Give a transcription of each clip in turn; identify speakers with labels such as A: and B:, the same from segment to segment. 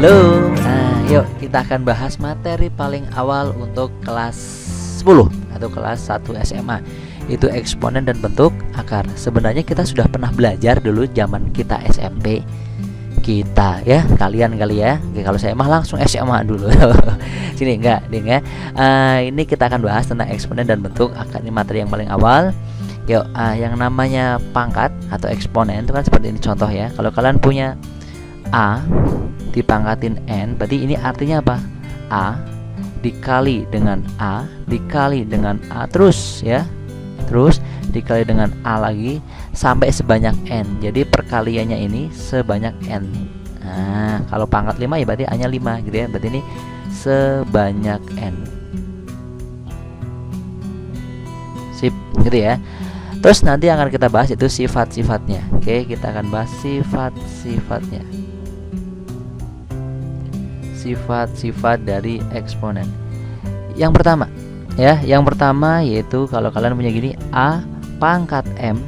A: Halo. Nah, yuk kita akan bahas materi paling awal untuk kelas 10 atau kelas 1 SMA, itu eksponen dan bentuk akar. Sebenarnya kita sudah pernah belajar dulu zaman kita SMP. Kita ya, kalian kali ya. Oke, kalau saya mah langsung SMA dulu. Sini enggak, ding ya. Ini kita akan bahas tentang eksponen dan bentuk akar. Ini materi yang paling awal. Yuk, yang namanya pangkat atau eksponen itu kan seperti ini contoh ya. Kalau kalian punya A dipangkatin N, berarti ini artinya apa? A dikali dengan A dikali dengan A terus ya, terus dikali dengan A lagi sampai sebanyak N. Jadi perkaliannya ini sebanyak N. Nah, kalau pangkat 5 ya berarti A nya 5 gitu ya. Berarti ini sebanyak N. Sip, gitu ya. Terus nanti akan kita bahas itu sifat-sifatnya. Oke, kita akan bahas sifat-sifatnya. Sifat-sifat dari eksponen. Yang pertama ya, yang pertama yaitu kalau kalian punya gini, A pangkat M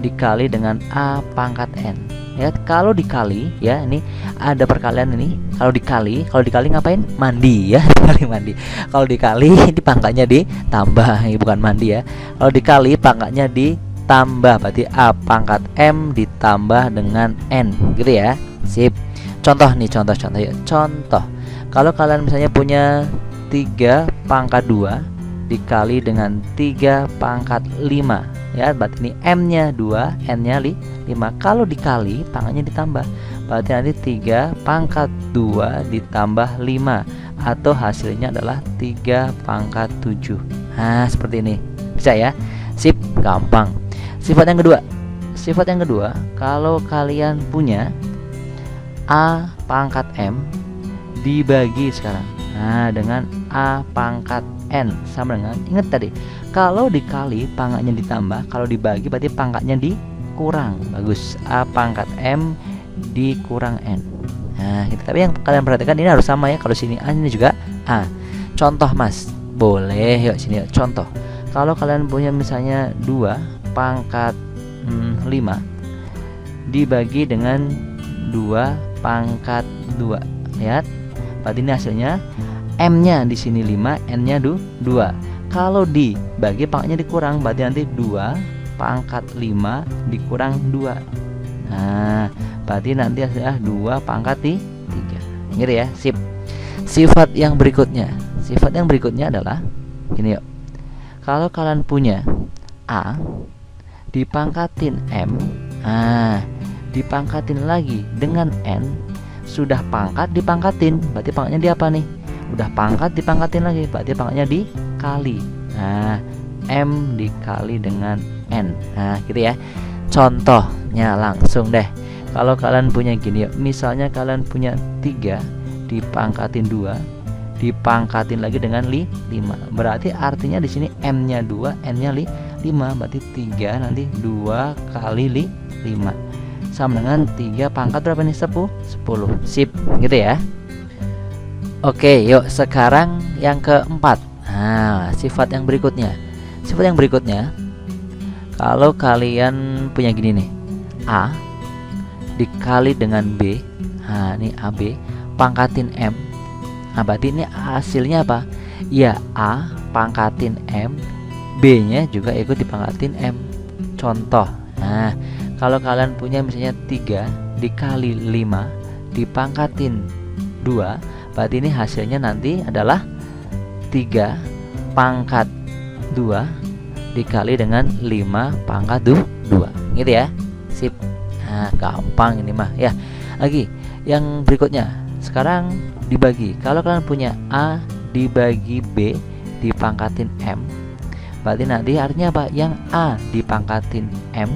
A: dikali dengan A pangkat N ya. Kalau dikali ya, ini ada perkalian ini. Kalau dikali ngapain? Mandi ya. Dikali mandi. Kalau dikali ini pangkatnya ditambah, ya, bukan mandi ya. Kalau dikali pangkatnya ditambah, berarti A pangkat M ditambah dengan N gitu ya. Sip. Contoh nih, contoh ya. Contoh, kalau kalian misalnya punya 3 pangkat 2 dikali dengan 3 pangkat 5 ya, berarti ini M nya 2, N nya 5. Kalau dikali pangkatnya ditambah, berarti nanti 3 pangkat 2 ditambah 5, atau hasilnya adalah 3 pangkat 7. Nah, seperti ini. Bisa ya? Sip, gampang. Sifat yang kedua, kalau kalian punya A pangkat M dibagi sekarang dengan A pangkat N sama dengan, ingat tadi, kalau dikali pangkatnya ditambah, kalau dibagi berarti pangkatnya dikurang. Bagus, A pangkat M dikurang N. Nah gitu. Tapi yang kalian perhatikan ini harus sama ya. Kalau sini A, ini juga A. Contoh mas, boleh yuk sini yuk. Contoh, kalau kalian punya misalnya 2 pangkat 5 dibagi dengan 2 pangkat 2 ya, berarti ini hasilnya M nya di sini 5, N nya 2. Kalau dibagi pangkatnya dikurang, berarti nanti 2 pangkat 5 dikurang 2. Nah berarti nanti hasilnya 2 pangkat 3 gitu ya. Sip. Sifat yang berikutnya adalah gini yuk. Kalau kalian punya A dipangkatin M, dipangkatin lagi dengan N, sudah pangkat dipangkatin, berarti pangkatnya di apa nih? Udah pangkat dipangkatin lagi, berarti pangkatnya dikali. Nah, M dikali dengan N. Nah, gitu ya. Contohnya langsung deh. Kalau kalian punya gini ya, misalnya kalian punya 3 dipangkatin 2 dipangkatin lagi dengan 5, berarti artinya di sini M-nya 2, N-nya 5, berarti 3 nanti 2 kali 5 sama dengan 3 pangkat berapa nih? 10. Sip, gitu ya. Oke, yuk sekarang yang keempat. Nah, sifat yang berikutnya. Kalau kalian punya gini nih, A dikali dengan B. Nah, ini AB pangkatin M. Nah, berarti ini hasilnya apa? Ya, A pangkatin M, B-nya juga ikut dipangkatin M. Contoh. Nah, kalau kalian punya misalnya 3 dikali 5 dipangkatin 2, berarti ini hasilnya nanti adalah 3 pangkat 2 dikali dengan 5 pangkat 2 gitu ya. Sip. Nah gampang ini mah ya. Lagi yang berikutnya, sekarang dibagi. Kalau kalian punya A dibagi B dipangkatin M, berarti nanti artinya apa? Yang A dipangkatin M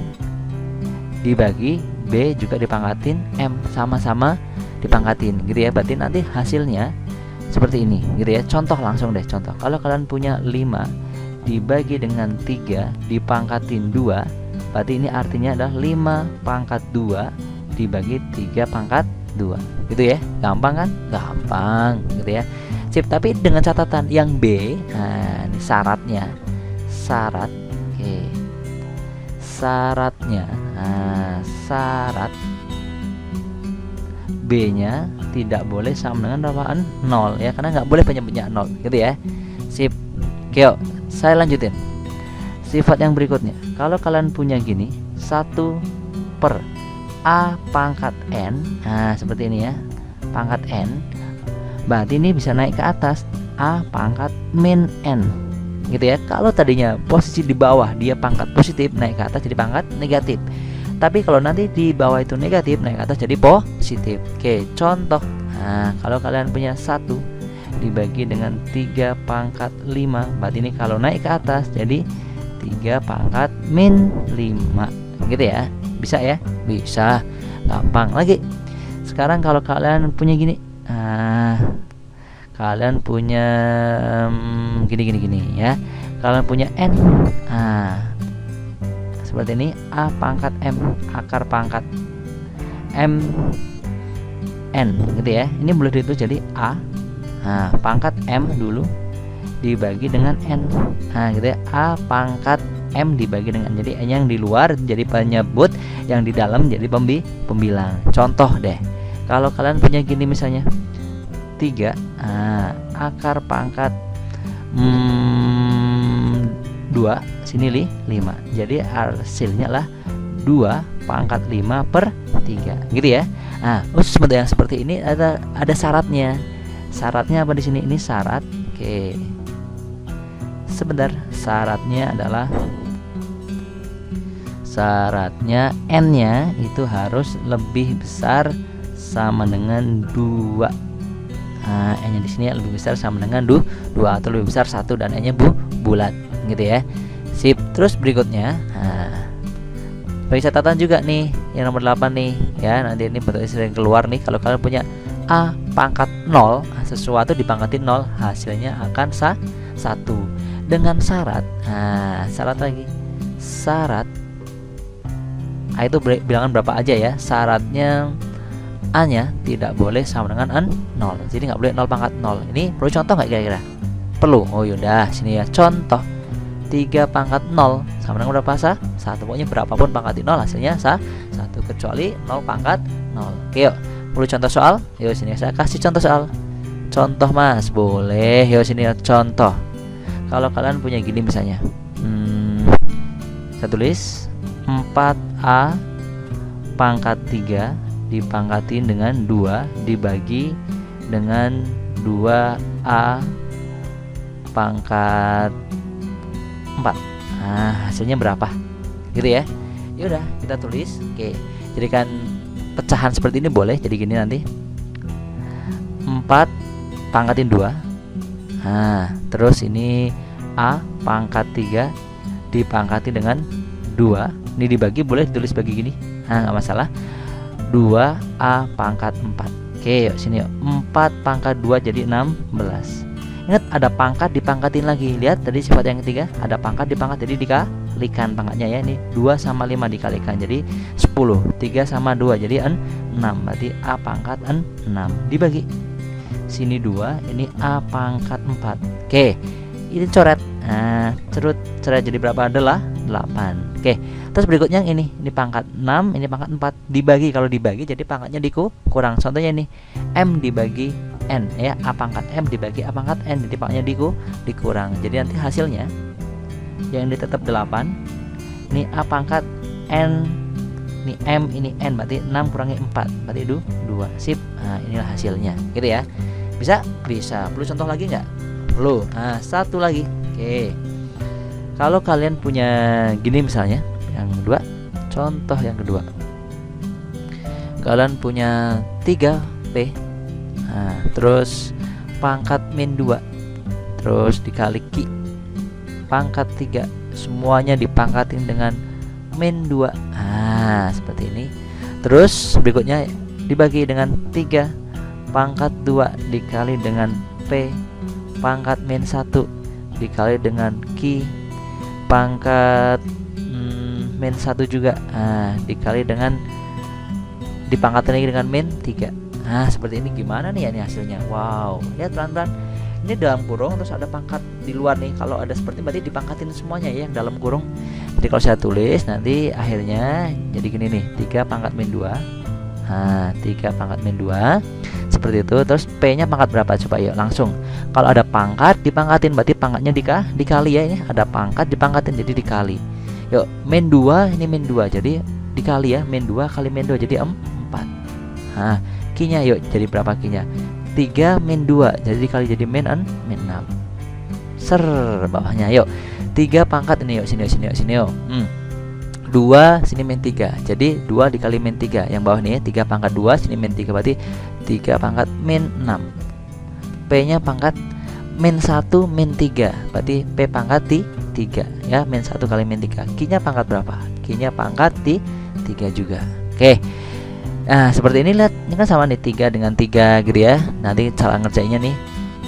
A: dibagi B juga dipangkatin M, sama-sama dipangkatin gitu ya. Berarti nanti hasilnya seperti ini gitu ya. Contoh langsung deh, contoh. Kalau kalian punya 5 dibagi dengan 3 dipangkatin 2, berarti ini artinya adalah 5 pangkat 2 dibagi 3 pangkat 2 gitu ya. Gampang kan? Gampang gitu ya. Sip, tapi dengan catatan yang B. Nah ini syaratnya. Oke. Syaratnya, syarat B nya tidak boleh sama dengan berapaan? 0 ya, karena nggak boleh penyebutnya 0 gitu ya. Sip. Oke, yuk, saya lanjutin. Sifat yang berikutnya, kalau kalian punya gini 1 per A pangkat N, nah seperti ini ya, pangkat N, berarti ini bisa naik ke atas A pangkat min N gitu ya. Kalau tadinya posisi di bawah dia pangkat positif, naik ke atas jadi pangkat negatif. Tapi kalau nanti di bawah itu negatif, naik ke atas jadi positif. Oke, contoh. Nah, kalau kalian punya 1 dibagi dengan 3 pangkat 5, berarti ini kalau naik ke atas jadi 3 pangkat min 5 gitu ya. Bisa ya? Bisa. Gampang lagi. Sekarang kalau kalian punya gini, kalian punya gini ya. Kalian punya N, seperti ini, A pangkat M akar pangkat M N gitu ya. Ini boleh ditulis jadi A pangkat M dulu dibagi dengan N, gitu ya. A pangkat M dibagi dengan, jadi N yang di luar jadi penyebut, yang di dalam jadi pembilang. Contoh deh, kalau kalian punya gini misalnya 3 akar pangkat 2 sini 5, jadi hasilnya lah 2 pangkat 5 per 3 gitu ya. Khusus bentuk yang seperti ini ada syaratnya. Syaratnya apa di sini? Ini syarat. Oke, sebentar. Syaratnya adalah N-nya itu harus lebih besar sama dengan 2. N-nya di sini lebih besar sama dengan 2 atau lebih besar 1 dan N-nya bulat gitu ya. Sip. Terus berikutnya, bagi catatan juga nih yang nomor 8 nih ya. Nanti ini bentuknya sering keluar nih. Kalau kalian punya A pangkat 0, sesuatu dipangkatin 0, hasilnya akan 1 dengan syarat. Syarat lagi. Syarat itu bilangan berapa aja ya. Syaratnya A-nya tidak boleh sama dengan 0. Jadi nggak boleh 0 pangkat 0. Ini perlu contoh nggak kira-kira? Perlu. Oh yaudah, sini ya contoh. 3 pangkat 0 sama dengan berapa? 1. Pokoknya berapapun pangkat 0 hasilnya 1 kecuali 0 pangkat 0. Oke, yuk. Perlu contoh soal? Yuk sini saya kasih contoh soal. Contoh Mas, boleh. Yuk sini ya contoh. Kalau kalian punya gini misalnya, saya tulis 4A pangkat 3 dipangkatin dengan 2 dibagi dengan 2A pangkat 4. Hasilnya berapa? Gitu ya. Yaudah, kita tulis. Oke, jadikan pecahan seperti ini boleh. Jadi gini nanti 4 pangkatin 2. Terus ini A pangkat 3 dipangkatin dengan 2. Ini dibagi, boleh ditulis bagi gini. Nggak masalah. 2A pangkat 4. Oke, yuk sini yuk. 4 pangkat 2 jadi 16. Ingat ada pangkat dipangkatin lagi. Lihat tadi sifat yang ketiga, ada pangkat dipangkat, jadi dikalikan pangkatnya ya. Ini 2 sama 5 dikalikan jadi 10. 3 sama 2 jadi 6. Berarti A pangkat 6 dibagi. Sini 2, ini A pangkat 4. Oke, ini coret. Coret jadi berapa? Adalah 8. Oke, terus berikutnya ini pangkat 6, ini pangkat 4 dibagi. Kalau dibagi jadi pangkatnya dikurang. Contohnya ini M dibagi N ya, A pangkat M dibagi A pangkat N, jadi pangkatnya dikurang. Jadi nanti hasilnya yang ditetap 8. Ini A pangkat N, ini M, ini N, berarti 6 kurangi 4 berarti 2. Sip. Inilah hasilnya gitu ya. Bisa? Bisa. Perlu contoh lagi nggak? Perlu. Satu lagi. Oke, kalau kalian punya gini misalnya, yang kedua, contoh yang kedua, kalian punya 3P, terus pangkat min 2, terus dikali Q pangkat 3, semuanya dipangkatin dengan min 2. Seperti ini. Terus berikutnya dibagi dengan 3 pangkat 2 dikali dengan P pangkat min 1 dikali dengan Q pangkat min 1 juga, dikali dengan dipangkatin lagi dengan min 3. Seperti ini. Gimana nih ya ini hasilnya? Wow, lihat pelan-pelan. Ini dalam kurung terus ada pangkat di luar nih. Kalau ada seperti berarti dipangkatin semuanya ya yang dalam kurung. Jadi kalau saya tulis nanti akhirnya jadi gini nih, 3 pangkat min 2. Nah, 3 pangkat min 2 seperti itu. Terus P nya pangkat berapa coba yuk langsung. Kalau ada pangkat dipangkatin, berarti pangkatnya dikali ya. Ini ada pangkat dipangkatin jadi dikali. Yuk min 2, ini min 2 jadi dikali ya. Min 2 kali min 2 jadi 4. Nah, Q nya yuk jadi berapa Q nya? 3 min 2 jadi dikali jadi min 6. Ser bawahnya yuk 3 pangkat ini yuk, sini yuk. 2 sini min 3. Jadi 2 dikali min 3. Yang bawah nih 3 pangkat 2 sini min 3 berarti 3 pangkat min 6. P-nya pangkat min 1 min 3. Berarti P pangkat 3 ya, min 1 kali min 3. Q-nya pangkat berapa? Q-nya pangkat 3 juga. Oke. Nah, seperti ini lihat. Ini kan sama nih 3 dengan 3 gitu ya. Nanti cara ngerjainnya nih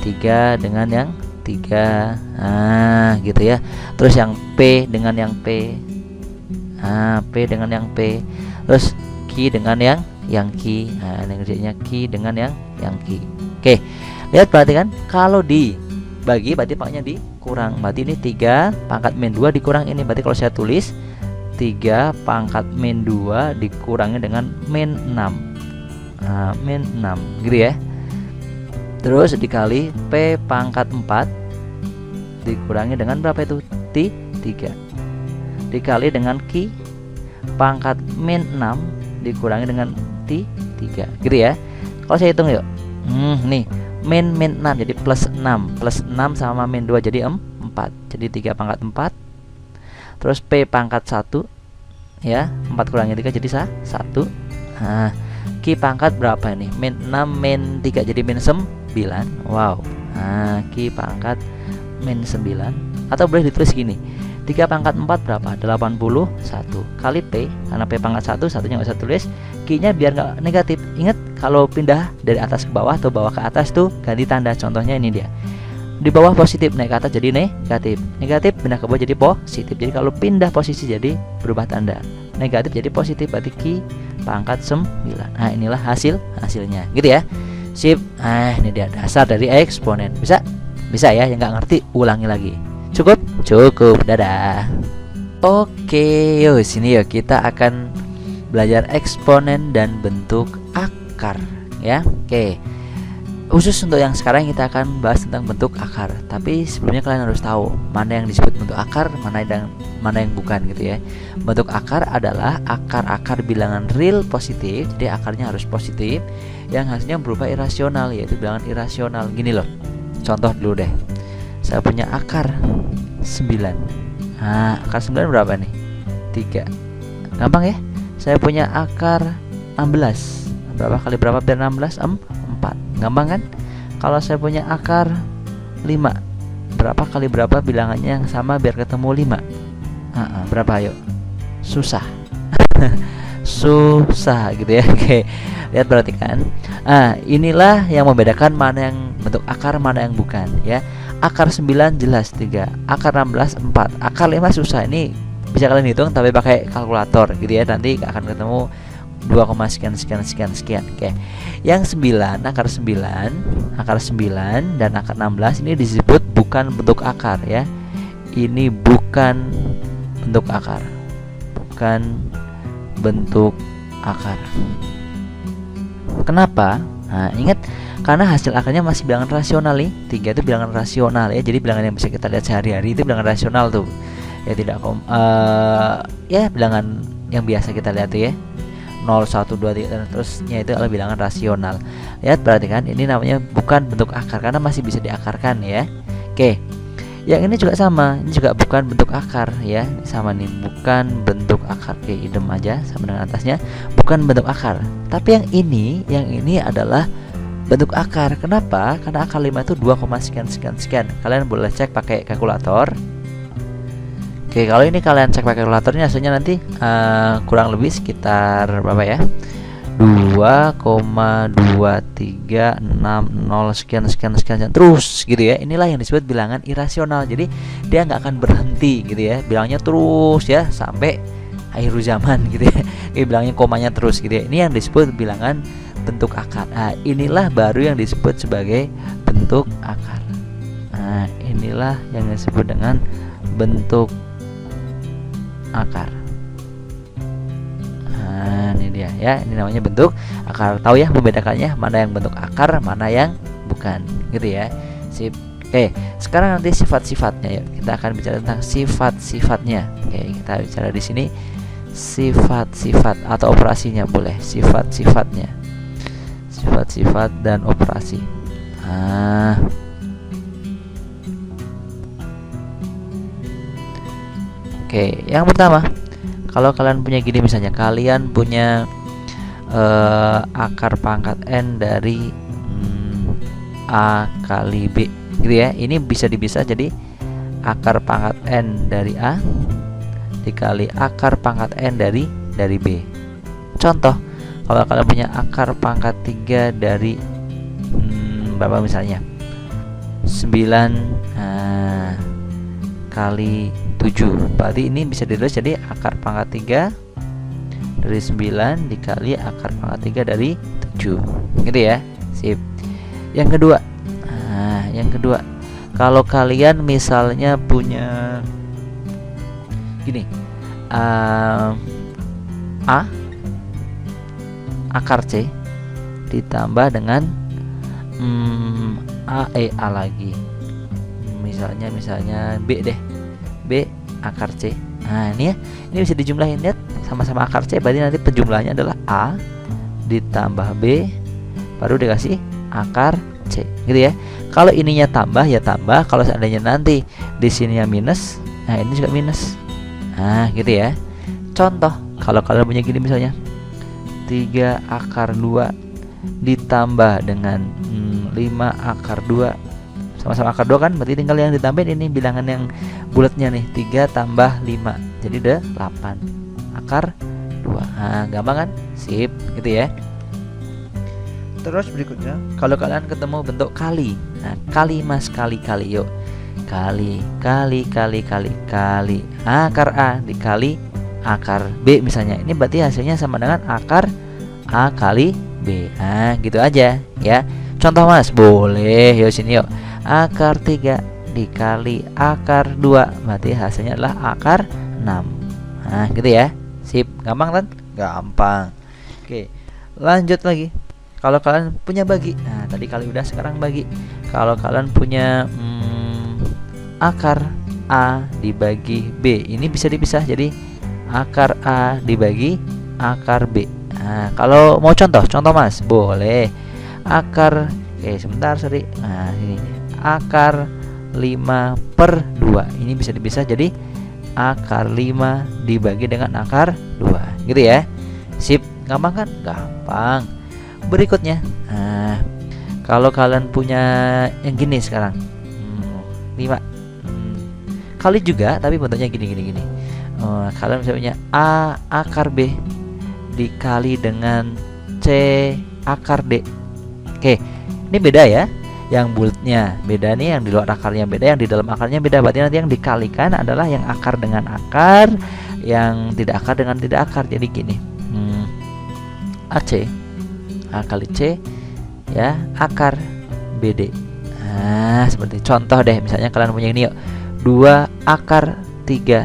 A: 3 dengan yang 3. Nah, gitu ya. Terus yang P dengan yang P. Nah, P dengan yang P. Terus Q dengan yang Q. Nah, ini ngerjainnya Q dengan yang Q. Oke. Lihat berarti kan kalau dibagi berarti pangkatnya dikurang. Berarti ini 3 pangkat min 2 dikurang ini. Berarti kalau saya tulis 3 pangkat min 2 dikurangi dengan min 6. Nah, min 6 gitu ya. Terus dikali P pangkat 4 dikurangi dengan berapa itu? 3. Dikali dengan Q pangkat min 6 dikurangi dengan 3 gitu ya. Kalau saya hitung yuk. Nih min 6 jadi plus 6. Plus 6 sama min 2 jadi 4. Jadi 3 pangkat 4. Terus P pangkat 1 ya, 4 kurangi 3 jadi 1. Nah, Q pangkat berapa ini? Min 6 min 3 jadi min 9. Wow. Nah, Q pangkat min 9. Atau boleh ditulis gini, 3 pangkat 4 berapa? 81 kali P. Karena P pangkat 1, satunya nggak usah tulis. Q-nya biar nggak negatif. Ingat kalau pindah dari atas ke bawah atau bawah ke atas tuh ganti tanda. Contohnya ini dia. Di bawah positif, naik ke atas jadi negatif. Negatif pindah ke bawah jadi positif. Jadi kalau pindah posisi jadi berubah tanda. Negatif jadi positif, berarti Q pangkat 9. Nah, inilah hasilnya gitu ya. Sip. Ini dia dasar dari eksponen. Bisa ya, yang nggak ngerti ulangi lagi. Cukup. Dadah. Oke, yuk sini yuk kita akan belajar eksponen dan bentuk akar ya. Oke. Khusus untuk yang sekarang kita akan bahas tentang bentuk akar. Tapi sebelumnya kalian harus tahu mana yang disebut bentuk akar, mana yang bukan gitu ya. Bentuk akar adalah akar-akar bilangan real positif. Jadi akarnya harus positif. Yang hasilnya berupa irasional, yaitu bilangan irasional. Gini loh. Contoh dulu deh. Saya punya akar 9. Nah, akar 9 berapa nih? 3. Gampang ya. Saya punya akar 16. Berapa kali berapa biar 16? 4. Gampang kan? Kalau saya punya akar 5, berapa kali berapa bilangannya yang sama biar ketemu 5? Berapa ayo? Susah. Susah gitu ya. Oke. Lihat berarti kan. Inilah yang membedakan mana yang bentuk akar, mana yang bukan ya. Akar 9 jelas 3, akar 16 4, akar 5 susah. Ini bisa kalian hitung tapi pakai kalkulator gitu ya. Nanti akan ketemu 2, sekian. Oke. Yang 9, akar 9 dan akar 16 ini disebut bukan bentuk akar ya. Ini bukan bentuk akar. Bukan bentuk akar. Kenapa? Nah, ingat karena hasil akarnya masih bilangan rasional nih. 3 itu bilangan rasional ya. Jadi bilangan yang bisa kita lihat sehari-hari itu bilangan rasional tuh. Ya tidak ya bilangan yang biasa kita lihat tuh ya. 0, 1, 2, 3 dan terusnya itu adalah bilangan rasional. Lihat berarti kan ini namanya bukan bentuk akar karena masih bisa diakarkan ya. Oke. Yang ini juga sama, ini juga bukan bentuk akar ya. Sama nih, bukan bentuk akar. Oke, idem aja sama dengan atasnya, bukan bentuk akar. Tapi yang ini adalah bentuk akar. Kenapa? Karena akar 5 itu 2, sekian. Kalian boleh cek pakai kalkulator. Oke, kalau ini kalian cek pakai kalkulatornya hasilnya nanti kurang lebih sekitar berapa ya? 2,2360 sekian terus gitu ya. Inilah yang disebut bilangan irasional. Jadi dia nggak akan berhenti gitu ya. Bilangnya terus ya sampai akhir zaman gitu ya. Bilangnya komanya terus gitu ya. Ini yang disebut bilangan bentuk akar. Nah, inilah baru yang disebut sebagai bentuk akar. Nah, inilah yang disebut dengan bentuk akar. Nah, ini ini dia ya, ini namanya bentuk akar. Tahu ya membedakannya mana yang bentuk akar, mana yang bukan, gitu ya. Sip. Oke, sekarang nanti sifat-sifatnya ya. Kita akan bicara tentang sifat-sifatnya. Oke, kita bicara di sini sifat-sifat atau operasinya boleh. Sifat-sifatnya. Sifat-sifat dan operasi. Oke, yang pertama, kalau kalian punya gini misalnya, kalian punya akar pangkat N dari A kali B, gitu ya. Ini bisa dipisah jadi akar pangkat N dari A dikali akar pangkat N dari B. Contoh, kalau kalian punya akar pangkat 3 dari berapa misalnya 9 kali 7, berarti ini bisa ditulis jadi akar pangkat 3 dari 9 dikali akar pangkat 3 dari 7, gitu ya. Sip. Yang kedua, kalau kalian misalnya punya gini, A akar C ditambah dengan A lagi, misalnya B deh, B akar C. Nah ini ya, ini bisa dijumlahin, lihat sama-sama akar C, berarti nanti penjumlahnya adalah A ditambah B baru dikasih akar C, gitu ya. Kalau ininya tambah ya tambah, kalau seandainya nanti di sininya minus, nah ini juga minus. Nah gitu ya. Contoh, kalau kalian punya gini misalnya 3 akar 2 ditambah dengan 5 akar 2, sama-sama akar 2 kan, berarti tinggal yang ditambahin ini bilangan yang bulatnya nih, 3 tambah 5 jadi udah 8 akar 2. Nah gampang kan? Sip, gitu ya. Terus berikutnya, kalau kalian ketemu bentuk kali, nah kali mas kali yuk, kali akar A dikali akar B misalnya, ini berarti hasilnya sama dengan akar A kali B. Nah gitu aja ya. Contoh mas, boleh, yuk sini yuk, akar 3 dikali akar 2 berarti hasilnya adalah akar 6. Nah gitu ya. Sip, gampang kan? Gampang. Oke, lanjut lagi. Kalau kalian punya bagi, nah tadi kali udah, sekarang bagi. Kalau kalian punya akar A dibagi B, ini bisa dipisah jadi akar A dibagi akar B. Nah kalau mau contoh mas, boleh. Akar, sebentar sorry. Nah ini akar 5/2, ini bisa dipisah jadi akar 5 dibagi dengan akar 2, gitu ya. Sip, gampang kan? Gampang. Berikutnya, nah kalau kalian punya yang gini sekarang 5 kali juga tapi bentuknya gini. Kalian bisa punya A akar B dikali dengan C akar D. Oke, ini beda ya, yang bulatnya beda nih, yang di luar akarnya beda, yang di dalam akarnya beda. Berarti nanti yang dikalikan adalah yang akar dengan akar, yang tidak akar dengan tidak akar. Jadi gini, AC A kali C ya akar BD. Nah seperti contoh deh, misalnya kalian punya ini yuk, 2 akar 3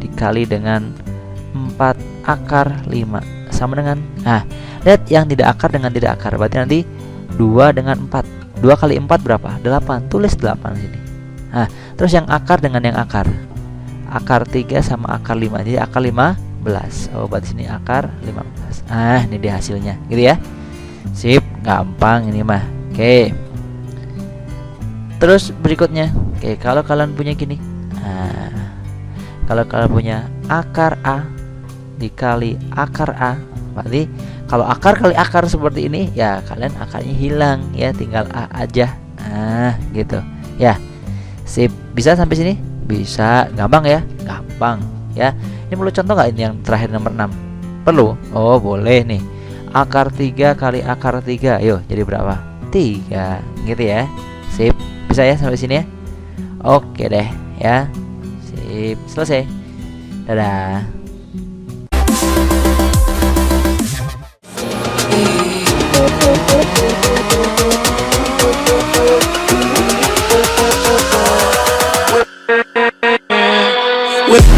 A: dikali dengan 4 akar 5 sama dengan, nah lihat yang tidak akar dengan tidak akar, berarti nanti 2 dengan 4, 2 kali 4 berapa? 8, tulis 8 sini. Nah terus yang akar dengan yang akar 3 sama akar 5, jadi akar 15. Oh berarti sini akar 15. Nah ini dia hasilnya, gitu ya. Sip, gampang ini mah. Oke. Terus berikutnya, kalau kalian punya gini, nah, kalau kalian punya akar A dikali akar A, berarti kalau akar kali akar seperti ini, ya kalian akarnya hilang ya, tinggal A aja. Nah, gitu. Ya. Sip, bisa sampai sini? Bisa, gampang ya? Gampang ya. Ini perlu contoh nggak ini yang terakhir nomor 6? Perlu? Oh, boleh nih. Akar 3 kali akar 3, yuk jadi berapa? 3, gitu ya. Sip, bisa ya sampai sini ya. Oke deh ya. Sip, selesai. Dadah.
B: With